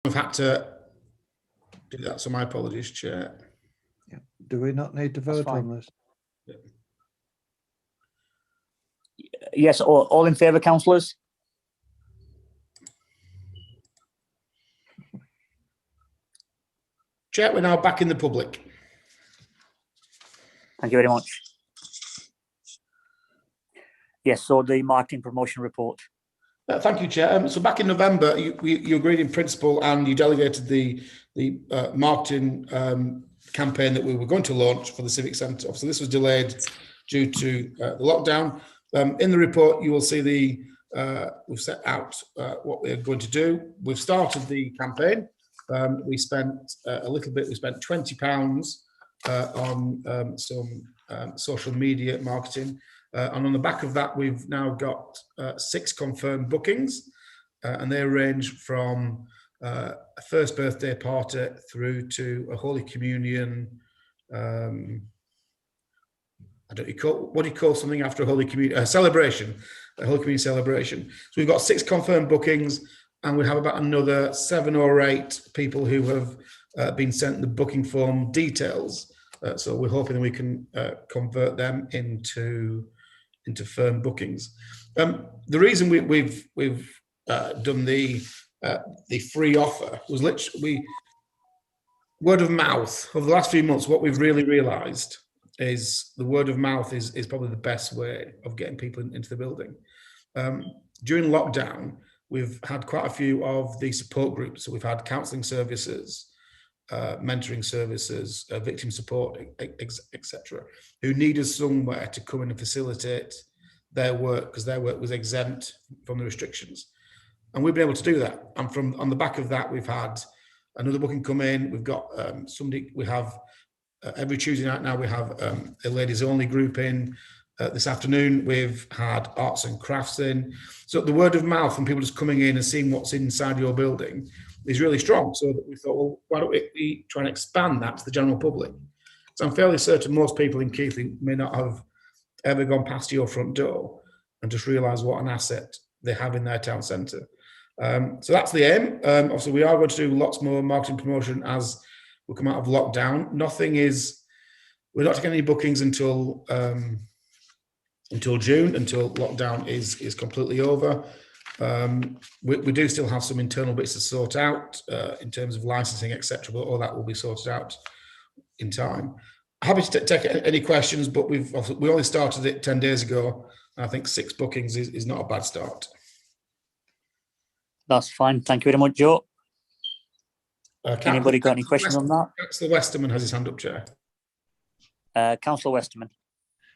I've had to do that, so my apologies, Chair. Yeah. Do we not need to vote on this? Yeah. Yes, all in favour, councillors? Chair, we're now back in the public. Thank you very much. Yes, so the marketing promotion report. Thank you, Chair. So back in November, you agreed in principle and you delegated the marketing campaign that we were going to launch for the Civic Centre. So this was delayed due to the lockdown. In the report, you will see we've set out what we're going to do. We've started the campaign. We spent a little bit. We spent £20 on some social media marketing. And on the back of that, we've now got 6 confirmed bookings, and they range from a first birthday party through to a Holy Communion. What do you call something after a Holy Communion? Celebration, a Holy Communion celebration. So we've got 6 confirmed bookings, and we have about another 7 or 8 people who have been sent the booking form details. So we're hoping that we can convert them into firm bookings. The reason we've done the free offer was literally word of mouth. Over the last few months, what we've really realised is the word of mouth is probably the best way of getting people into the building. During lockdown, we've had quite a few of the support groups. So we've had counselling services, mentoring services, victim support, etc., who need us somewhere to come in and facilitate their work because their work was exempt from the restrictions. And we've been able to do that. And on the back of that, we've had another booking come in. We've got we have every Tuesday night now, we have a ladies only group in. This afternoon, we've had arts and crafts in. So the word of mouth from people just coming in and seeing what's inside your building is really strong. So that we thought, well, why don't we try and expand that to the general public? So I'm fairly certain most people in Keighley may not have ever gone past your front door and just realise what an asset they have in their town centre. So that's the aim. Obviously, we are going to do lots more marketing promotion as we come out of lockdown. We're not taking any bookings until June, until lockdown is completely over. We do still have some internal bits to sort out in terms of licensing, etc., but all that will be sorted out in time. Happy to take any questions, but we only started it 10 days ago. And I think 6 bookings is not a bad start. That's fine. Thank you very much, Joe. Anybody got any questions on that? Councillor Westerman has his hand up, Chair. Councillor Westerman.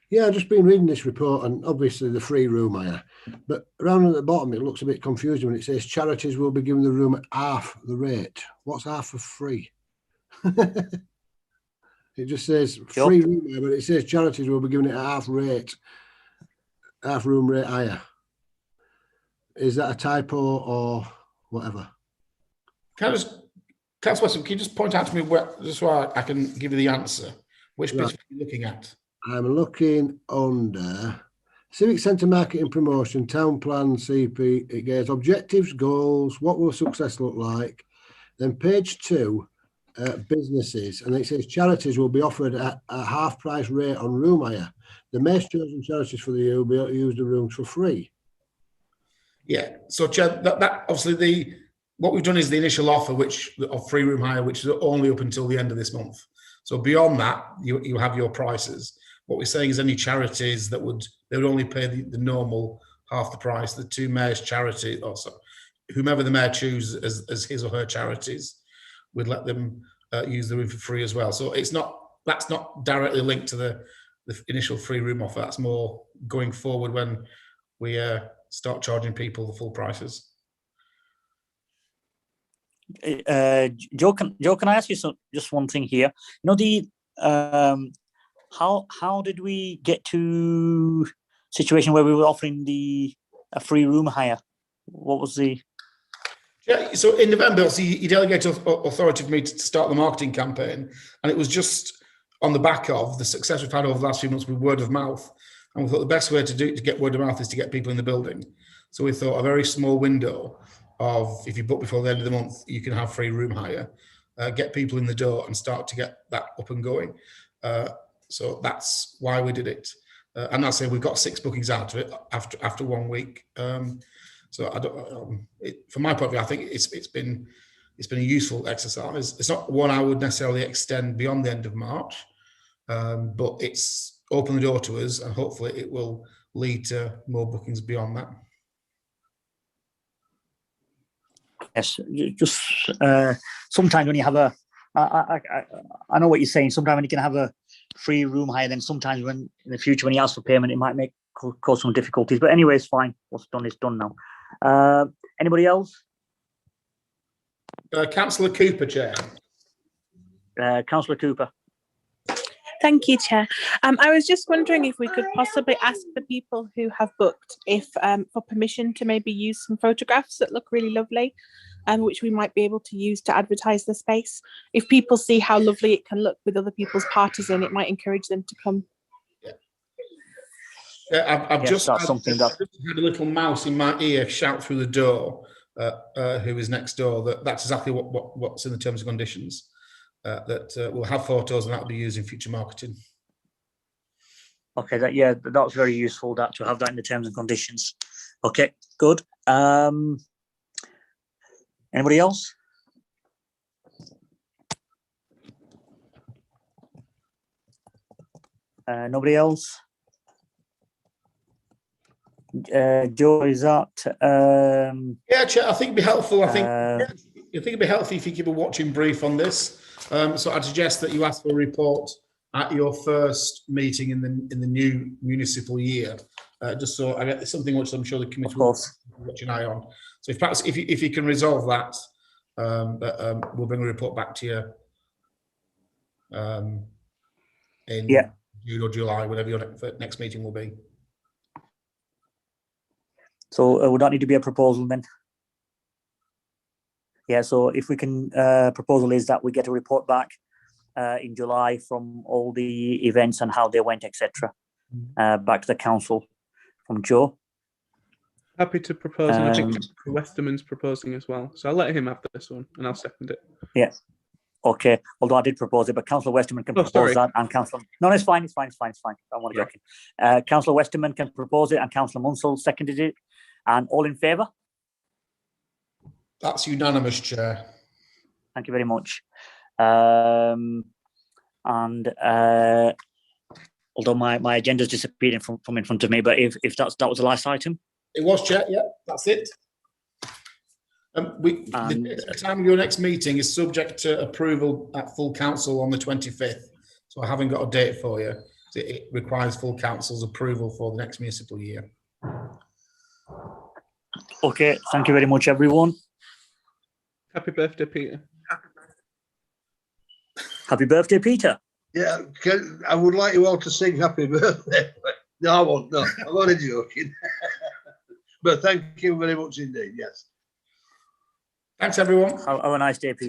Yeah, I've just been reading this report and obviously the free room hire, but around at the bottom it looks a bit confusing when it says charities will be given the room at half the rate. What's half of free? It just says free room hire, but it says charities will be given it at half room rate hire. Is that a typo or whatever? Councillor Westerman, can you just point out to me just so I can give you the answer? Which bit are you looking at? I'm looking under Civic Centre Marketing Promotion, Town Plan, CP. It goes objectives, goals, what will success look like. Then page 2, businesses, and it says charities will be offered at a half price rate on room hire. The most chosen charities for the year will be able to use the rooms for free. Yeah, so Chair, that obviously what we've done is the initial offer, of free room hire, which is only up until the end of this month. So beyond that, you have your prices. What we're saying is any charities they would only pay the normal half the price. The 2 mayor's charity, also whomever the mayor chooses as his or her charities, we'd let them use the room for free as well. So that's not directly linked to the initial free room offer. That's more going forward when we start charging people the full prices. Joe, can I ask you just one thing here? You know, how did we get to situation where we were offering a free room hire? What was the? Yeah, so in November, he delegated authority for me to start the marketing campaign, and it was just on the back of the success we've had over the last few months with word of mouth. And we thought the best way to get word of mouth is to get people in the building. So we thought a very small window of if you book before the end of the month, you can have free room hire, get people in the door and start to get that up and going. So that's why we did it. And I'll say we've got 6 bookings out of it after 1 week. So I don't, from my point of view, I think it's been a useful exercise. It's not one I would necessarily extend beyond the end of March, but it's opened the door to us, and hopefully it will lead to more bookings beyond that. Yes, just sometimes when you have I know what you're saying. Sometimes when you can have a free room hire, then sometimes when in the future when you ask for payment, it might cause some difficulties. But anyway, it's fine. What's done is done now. Anybody else? Councillor Cooper, Chair. Councillor Cooper. Thank you, Chair. I was just wondering if we could possibly ask the people who have booked if for permission to maybe use some photographs that look really lovely, which we might be able to use to advertise the space. If people see how lovely it can look with other people's parties in, it might encourage them to come. I've just had a little mouse in my ear shout through the door, who is next door, that's exactly what's in the terms and conditions. That we'll have photos and that will be used in future marketing. Okay, that's very useful that to have that in the terms and conditions. Okay, good. Anybody else? Nobody else? Joe, is that? Yeah, Chair, I think it'd be helpful. I think it'd be helpful if you give a watching brief on this. So I'd suggest that you ask for a report at your first meeting in the new municipal year, just so I get something which I'm sure the committee will watch an eye on. So if you can resolve that, we'll bring a report back to you in June or July, whatever your next meeting will be. So would that need to be a proposal then? Yeah, so if we can, proposal is that we get a report back in July from all the events and how they went, etc. Back to the council from Joe. Happy to propose, and I think Westerman's proposing as well. So I'll let him have this one, and I'll second it. Yeah. Okay. Although I did propose it, but Councillor Westerman can propose that, and Councillor. No, it's fine. It's fine. I want to joking. Councillor Westerman can propose it, and Councillor Munsell seconded it, and all in favour. That's unanimous, Chair. Thank you very much. And although my agenda's disappeared from in front of me, but if that was the last item. It was, Chair. Yeah, that's it. The time of your next meeting is subject to approval at full council on the 25th. So I haven't got a date for you. It requires full council's approval for the next municipal year. Okay, thank you very much, everyone. Happy birthday, Peter. Happy birthday, Peter. Yeah, I would like you all to sing happy birthday. No, I won't. No, I'm only joking. But thank you very much indeed. Yes. Thanks, everyone. Have a nice day, Peter.